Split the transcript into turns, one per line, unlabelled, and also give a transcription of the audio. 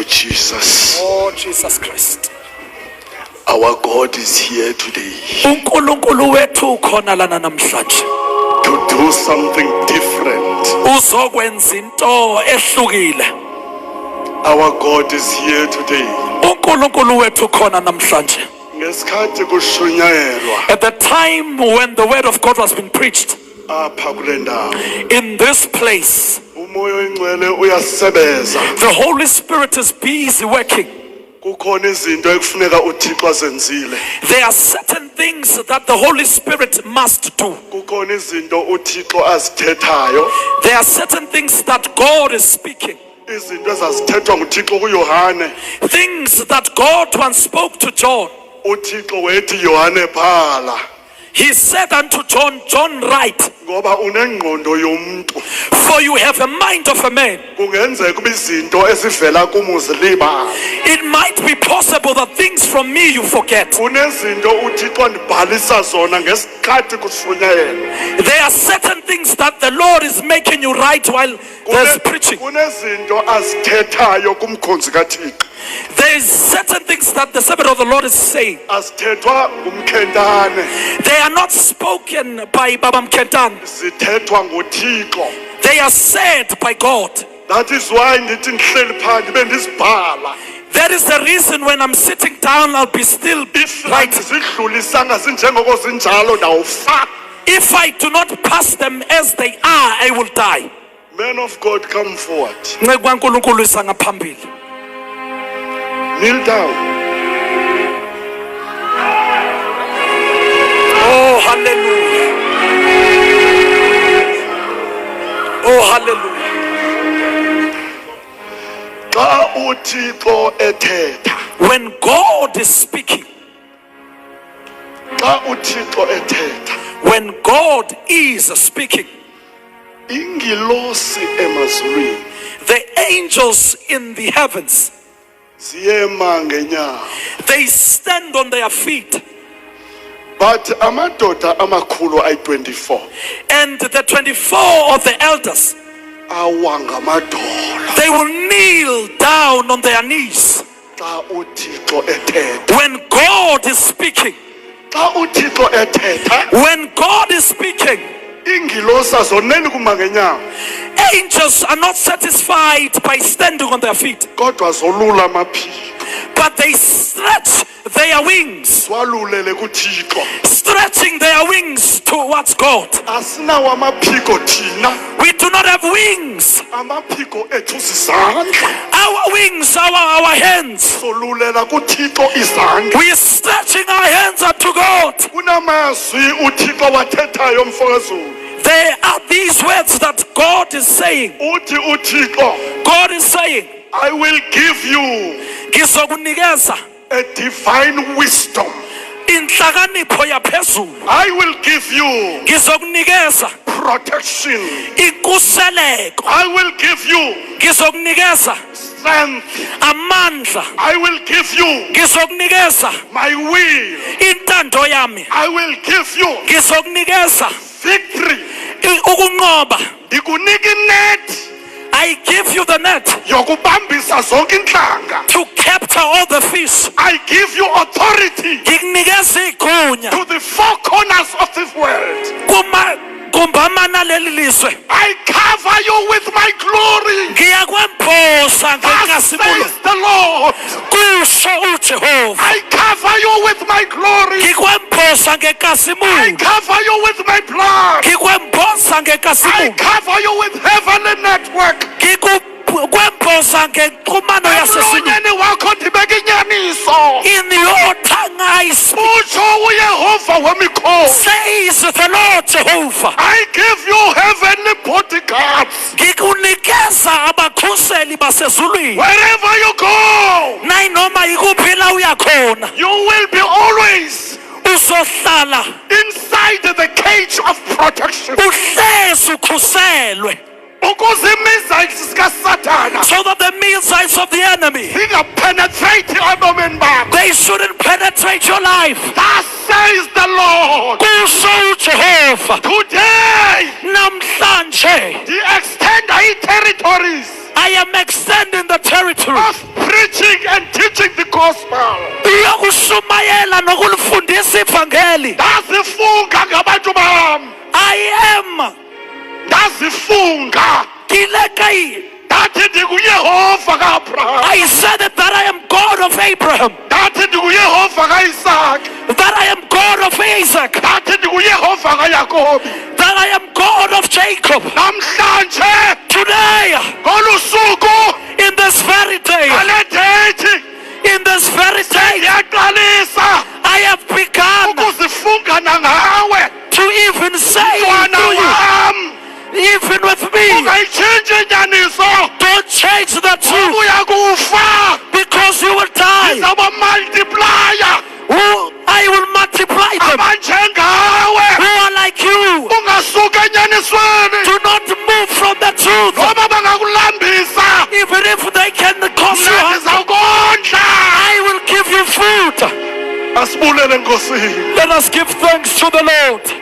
you, Jesus.
Oh Jesus Christ.
Our God is here today
uNkulunkulu wethu ukhona lana namhlanje
to do something different.
uzokwenza into ehlukile.
Our God is here today.
uNkulunkulu wethu ukhona namhlanje.
Ngesikhathi kushunyayelwa
At the time when the word of God was being preached
apha kule ndawo,
in this place,
umoya oyingcwele uyasebenza.
the Holy Spirit is busy working.
Kukhona izinto ekufuneka uThixo azenzile.
There are certain things that the Holy Spirit must do.
Kukhona izinto uThixo azithethayo.
There are certain things that God is speaking.
Izinto ezazithethwa nguThixo kuYohane.
Things that God once spoke to John.
uThixo wethi Yohane phala.
He said unto John, John write,
Ngoba unengqondo yomuntu.
for you have a mind of a man.
Kungenzeka kube izinto esivela kumuzi libala.
It might be possible that things from me you forget.
Kunezinto uThixo andibhalisa zona ngesikhathi kushunyayelwa.
There are certain things that the Lord is making you right while there's preaching.
Kunezinto azithethayo kumkhonzi kaThixo.
There is certain things that the servant of the Lord is saying.
Azithethwa ngumkhentane.
They are not spoken by Baba Mkentan.
Zithethwa nguThixo.
They are said by God.
That is why ndithi ndihleli phansi bendisibhala.
That is the reason when I'm sitting down, I'll be still right.
Sidlulisanga sinjengoko zinjalo ndawufa.
If I do not pass them as they are, I will die.
Men of God, come forward.
Nceku kaNkulunkulu isa ngaphambili.
Kneel down.
Oh hallelujah. Oh hallelujah.
Xa uThixo ethetha.
When God is speaking,
Xa uThixo ethetha.
when God is speaking,
Ingilosi emazulwini
the angels in the heavens,
ziyema ngenyawo.
they stand on their feet,
But amadoda amakhulu ayi-24
and the 24 of the elders,
awa ngamadolo
they will kneel down on their knees
xa uThixo ethetha.
when God is speaking.
Xa uThixo ethetha,
When God is speaking,
ingilosi azoneli kuma ngenyawo,
angels are not satisfied by standing on their feet,
kodwa zolula amaphiko.
but they stretch their wings,
Walulele kuThixo.
stretching their wings towards God.
Asinawo amaphiko thina.
We do not have wings.
Amaphiko ethu zizandla.
Our wings are our hands.
Solulela kuThixo izandla.
We are stretching our hands up to God.
Kunamazwi uThixo wathethayo mfowethu.
There are these words that God is saying.
Uthi uThixo,
God is saying,
I will give you
ngizokunikeza
a divine wisdom.
inhlakanipho yaphezulu.
I will give you
Ngizokunikeza
protection.
inkuseleko.
I will give you
Ngizokunikeza
strength.
amandla.
I will give you
Ngizokunikeza
my will.
intando yami.
I will give you
Ngizokunikeza
victory.
ukunqoba.
Ndikunika inet
I give you the net
yokubambisa zonke inhlanga.
to capture all the fish.
I give you authority
Ngikunikeza igunya
to the four corners of this world.
kumbamana leli lizwe.
I cover you with my glory.
Ngiyakwembosa
Thus
ngenkasimulo.
says the Lord.
Kusho uJehova.
I cover you with my glory.
Ngikwembosa
I
ngenkasimulo.
cover you with my blood.
Ngikwembosa
I
ngenkasimulo.
cover you with heavenly network.
Ngikwembosa ngenxhumano yasesini.
Emlonyeni wakho ndibeka inyaniso.
In your tongue I speak,
Utsho uYehova wemikhosi.
says the Lord Jehovah.
I give you heavenly bodyguards.
Ngikunikeza abakhuseli basezulwini.
Wherever you go,
Nayinoma yikuphi la uyakhona,
you will be always
uzohlala
inside the cage of protection.
uhlezi ukhuselwe.
Ukuze imizayizi zikaSathana
So that the missiles of the enemy,
ingapenetrate ebomini bakho.
they shouldn't penetrate your life.
Thus says the Lord.
Kusho uJehova.
Today,
Namhlanje
He extend our territories
I am extending the territory
of preaching and teaching the gospel.
yokushumayela nokulifundisa ivangeli.
Ndazifunga ngabantu bami.
I am
Ndazifunga.
Kilekai.
Ndathi ndinguyehova kaAbraham.
I said that I am God of Abraham,
Ndathi ndinguyehova kaIsaac.
that I am God of Isaac,
Ndathi ndinguyehova kaYakobi.
that I am God of Jacob.
Namhlanje
Today,
ngolu suku
in this very day,
ngale date
in this very day,
ndiyaqalisa
I have begun
ukuzifunga nangawe.
to even say
Mntwana
to you,
wam,
even with me,
ungayitshintsha inyaniso.
don't change the truth,
Uya kufa.
because you will die.
Ndizawuba multiplier.
I will multiply them
Abanjengawe
who are like you.
ungasuka enyanisweni.
Do not move from the truth,
Noba bangakulambisa,
even if they can cause you
mna
harm.
ndizawukondla.
I will give you food.
Asibulele Nkosini.
Let us give thanks to the Lord.